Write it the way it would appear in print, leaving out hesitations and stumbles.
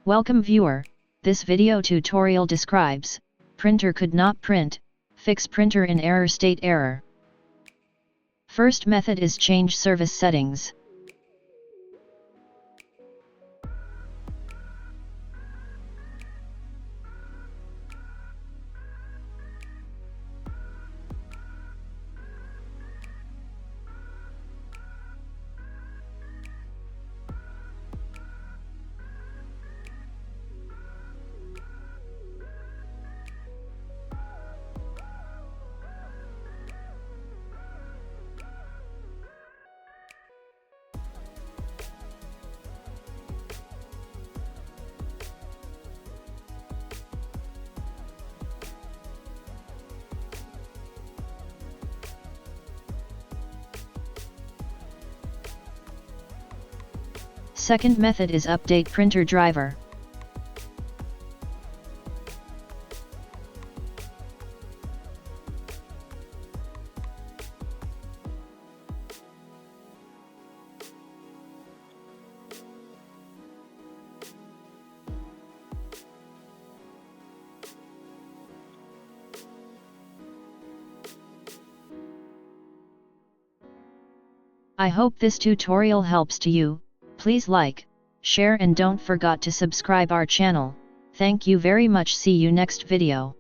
Welcome viewer, this video tutorial describes, printer could not print, fix printer in error state error. First method is change service settings. Second method is update printer driver. I hope this tutorial helps to you. Please like, share and don't forget to subscribe our channel. Thank you very much. See you next video.